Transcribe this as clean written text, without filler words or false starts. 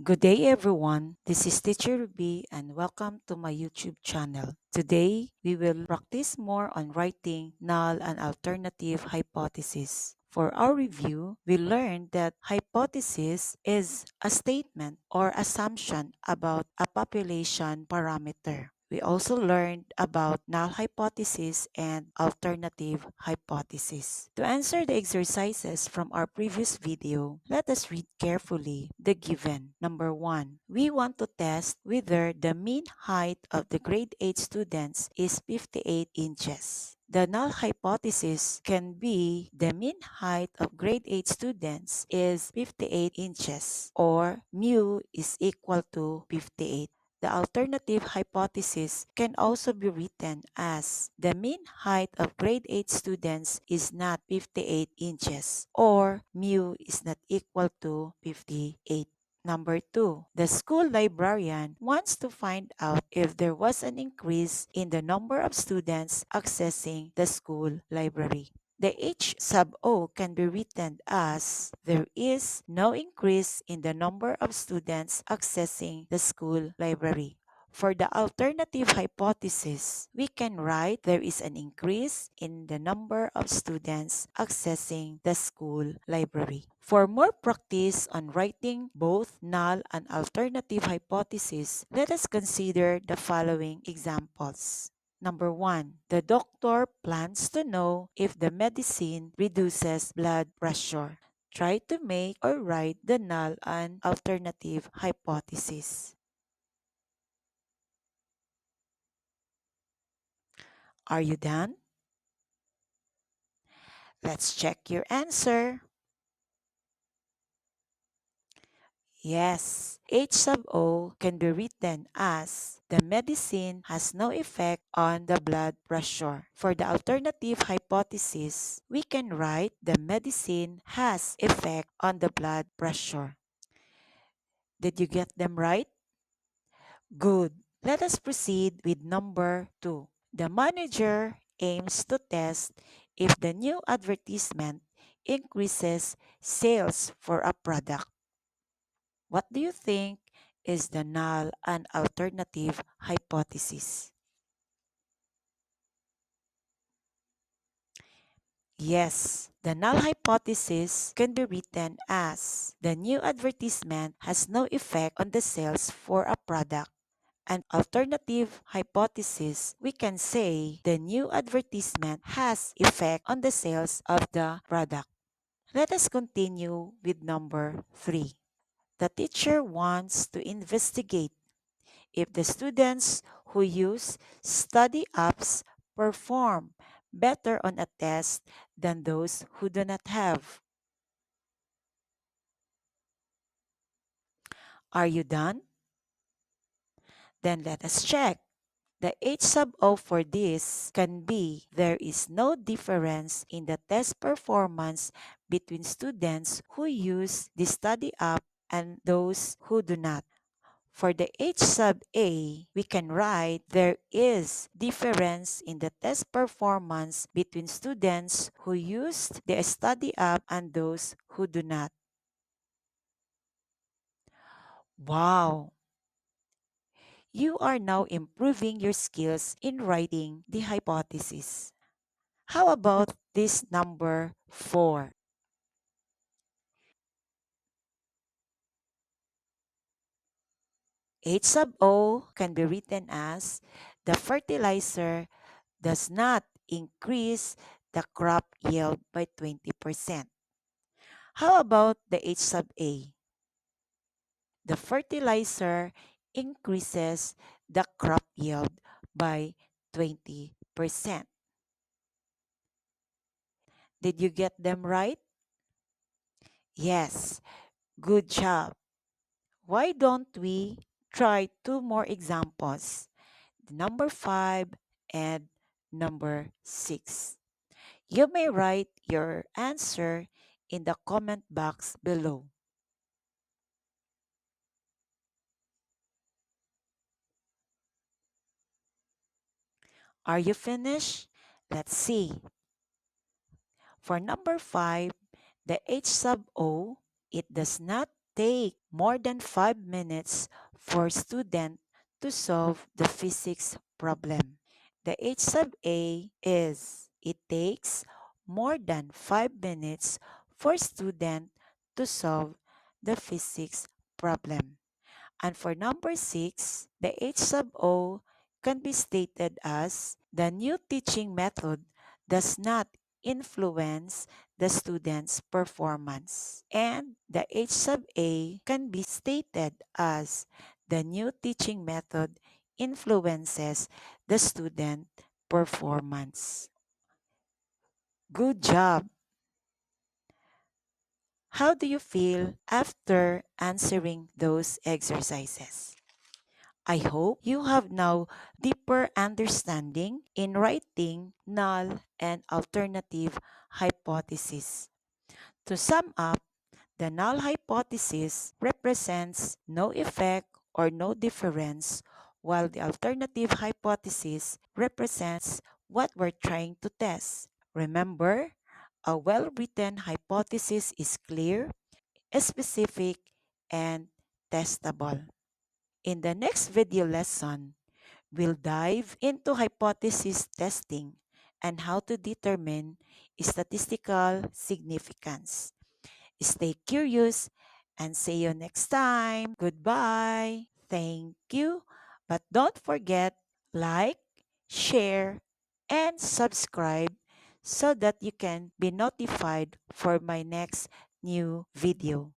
Good day, everyone. This is Teacher Ruby, and welcome to my YouTube channel. Today, we will practice more on writing null and alternative hypothesis. For our review, we learned that hypothesis is a statement or assumption about a population parameter. We also learned about null hypothesis and alternative hypothesis. To answer the exercises from our previous video, let us read carefully the given. Number 1. We want to test whether the mean height of the grade 8 students is 58 inches. The null hypothesis can be the mean height of grade 8 students is 58 inches or mu is equal to 58. The alternative hypothesis can also be written as the mean height of grade 8 students is not 58 inches or mu is not equal to 58. Number 2, the school librarian wants to find out if there was an increase in the number of students accessing the school library. The H sub O can be written as there is no increase in the number of students accessing the school library. For the alternative hypothesis, we can write there is an increase in the number of students accessing the school library. For more practice on writing both null and alternative hypothesis, let us consider the following examples. Number 1, the doctor plans to know if the medicine reduces blood pressure. Try to make or write the null and alternative hypothesis. Are you done? Let's check your answer. Yes, H sub O can be written as the medicine has no effect on the blood pressure. For the alternative hypothesis, we can write the medicine has effect on the blood pressure. Did you get them right? Good. Let us proceed with number 2. The manager aims to test if the new advertisement increases sales for a product. What do you think is the null and alternative hypothesis? Yes, the null hypothesis can be written as the new advertisement has no effect on the sales for a product. An alternative hypothesis, we can say the new advertisement has effect on the sales of the product. Let us continue with number 3. The teacher wants to investigate if the students who use study apps perform better on a test than those who do not have. Are you done? Then let us check. The H sub O for this can be there is no difference in the test performance between students who use the study app and those who do not. For the H sub A, we can write there is difference in the test performance between students who used the study app and those who do not. Wow! You are now improving your skills in writing the hypothesis. How about this number 4? H sub O can be written as the fertilizer does not increase the crop yield by 20%. How about the H sub A? The fertilizer increases the crop yield by 20%. Did you get them right? Yes, good job. Why don't we try two more examples? Number 5 and number 6. You may write your answer in the comment box below. Are you finished? Let's see. For number 5, the H sub O, it does not take more than 5 minutes for student to solve the physics problem. The H sub A is it takes more than 5 minutes for student to solve the physics problem. And for number 6, the H sub O can be stated as the new teaching method does not influence the student's performance. And the H sub A can be stated as the new teaching method influences the student performance. Good job! How do you feel after answering those exercises? I hope you have now deeper understanding in writing null and alternative hypothesis. To sum up, the null hypothesis represents no effect or no difference, while the alternative hypothesis represents what we're trying to test. Remember, a well-written hypothesis is clear, specific, and testable. In the next video lesson, we'll dive into hypothesis testing and how to determine statistical significance. Stay curious and see you next time. Goodbye. Thank you. But don't forget, like, share, and subscribe so that you can be notified for my next new video.